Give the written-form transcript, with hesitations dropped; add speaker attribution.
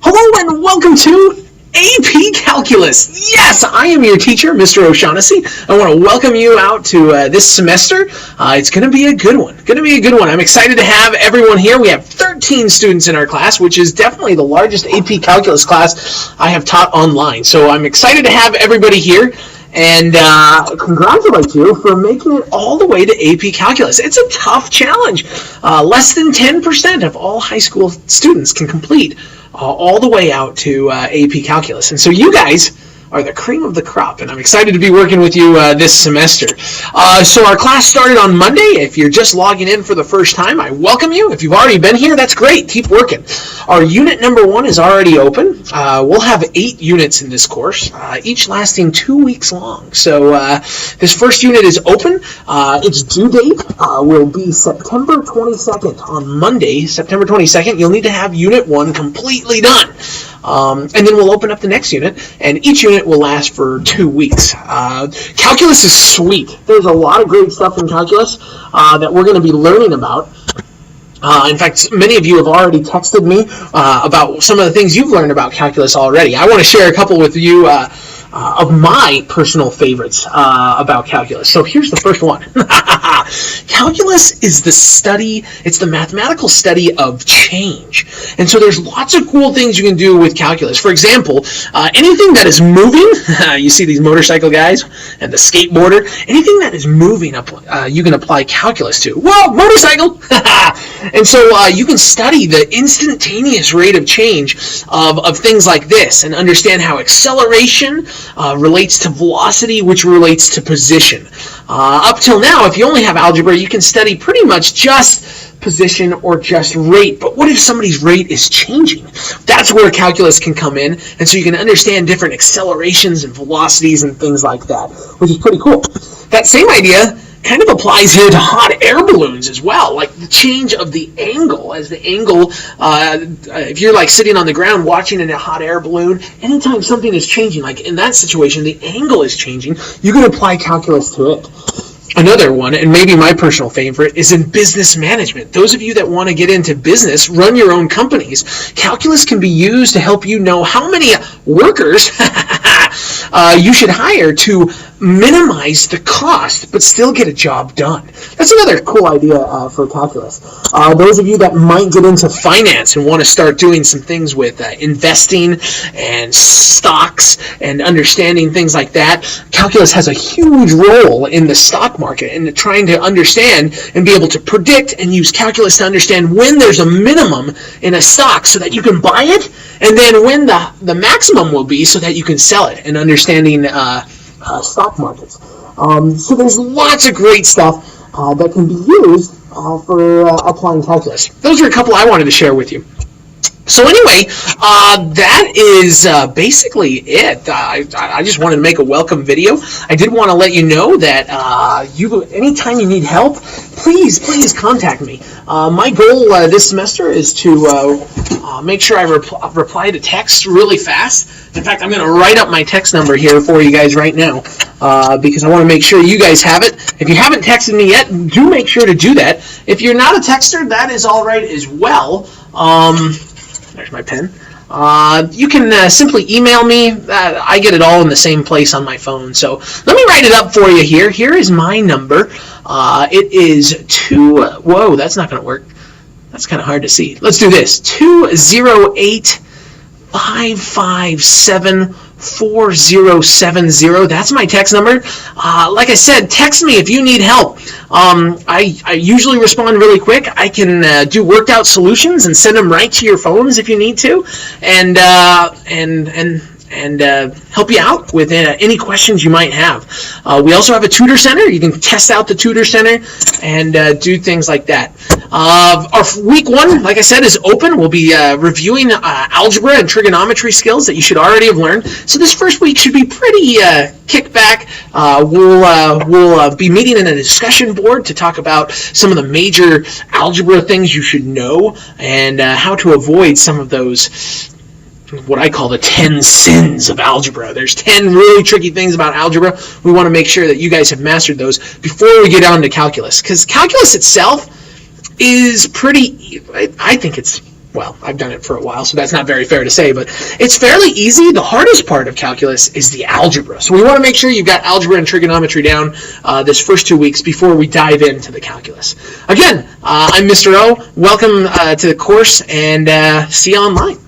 Speaker 1: Hello and welcome to AP Calculus. Yes, I am your teacher, Mr. O'Shaughnessy. I want to welcome you out to this semester. It's going to be a good one. I'm excited to have everyone here. We have 13 students in our class, which is definitely the largest AP Calculus class I have taught online. So I'm excited to have everybody here and congratulate you for making it all the way to AP Calculus. It's a tough challenge. Less than 10% of all high school students can complete all the way out to AP Calculus. And so you guys are the cream of the crop, and I'm excited to be working with you this semester. So our class started on Monday. If you're just logging in for the first time, I welcome you. If you've already been here, that's great. Keep working. Our unit number 1 is already open. We'll have 8 units in this course, each lasting 2 weeks long. So this first unit is open. Its due date will be September 22nd. On Monday, September 22nd, you'll need to have Unit 1 completely done. And then we'll open up the next unit, and each unit will last for 2 weeks. Calculus is sweet. There's a lot of great stuff in calculus that we're going to be learning about. In fact, many of you have already texted me about some of the things you've learned about calculus already. I want to share a couple with you of my personal favorites about calculus. So here's the first one. Calculus is it's the mathematical study of change. And so there's lots of cool things you can do with calculus. For example, anything that is moving, you see these motorcycle guys and the skateboarder, anything that is moving, you can apply calculus to. Whoa, motorcycle! And so you can study the instantaneous rate of change of things like this and understand how acceleration relates to velocity, which relates to position. Up till now, if you only have algebra, you can study pretty much just position or just rate. But what if somebody's rate is changing? That's where calculus can come in, and so you can understand different accelerations and velocities and things like that, which is pretty cool. That same idea kind of applies here to hot air balloons as well, like the change of the angle. As the angle, if you're like sitting on the ground watching in a hot air balloon, anytime something is changing, like in that situation, the angle is changing, you can apply calculus to it. Another one, and maybe my personal favorite, is in business management. Those of you that want to get into business, run your own companies, calculus can be used to help you know how many workers you should hire to minimize the cost but still get a job done. That's another cool idea for calculus. Those of you that might get into finance and want to start doing some things with investing and stocks and understanding things like that, calculus has a huge role in the stock market and trying to understand and be able to predict and use calculus to understand when there's a minimum in a stock so that you can buy it, and then when the maximum will be so that you can sell it, and understanding stock markets. So there's lots of great stuff that can be used for applying calculus. Those are a couple I wanted to share with you. So anyway, that is basically it. I just wanted to make a welcome video. I did want to let you know that anytime you need help, please contact me. My goal this semester is to make sure I reply to text really fast. In fact, I'm going to write up my text number here for you guys right now because I want to make sure you guys have it. If you haven't texted me yet, do make sure to do that. If you're not a texter, that is all right as well. There's my pen. You can simply email me. I get it all in the same place on my phone. So let me write it up for you here. Here is my number. It is whoa, that's not going to work. That's kind of hard to see. Let's do this. 208-557-4070. That's my text number. Like I said, text me if you need help. I usually respond really quick. I can do worked out solutions and send them right to your phones if you need to, and help you out with any questions you might have. We also have a tutor center. You can test out the tutor center and do things like that. Our week 1, like I said, is open. We'll be reviewing algebra and trigonometry skills that you should already have learned. So this first week should be pretty kickback. We'll be meeting in a discussion board to talk about some of the major algebra things you should know and how to avoid some of those, what I call the 10 sins of algebra. There's 10 really tricky things about algebra. We want to make sure that you guys have mastered those before we get on to calculus, because calculus itself is pretty, I think it's well, I've done it for a while, so that's not very fair to say, but it's fairly easy. The hardest part of calculus is the algebra. So we want to make sure you've got algebra and trigonometry down this first 2 weeks before we dive into the calculus. Again, I'm Mr. O. Welcome to the course, and see you online.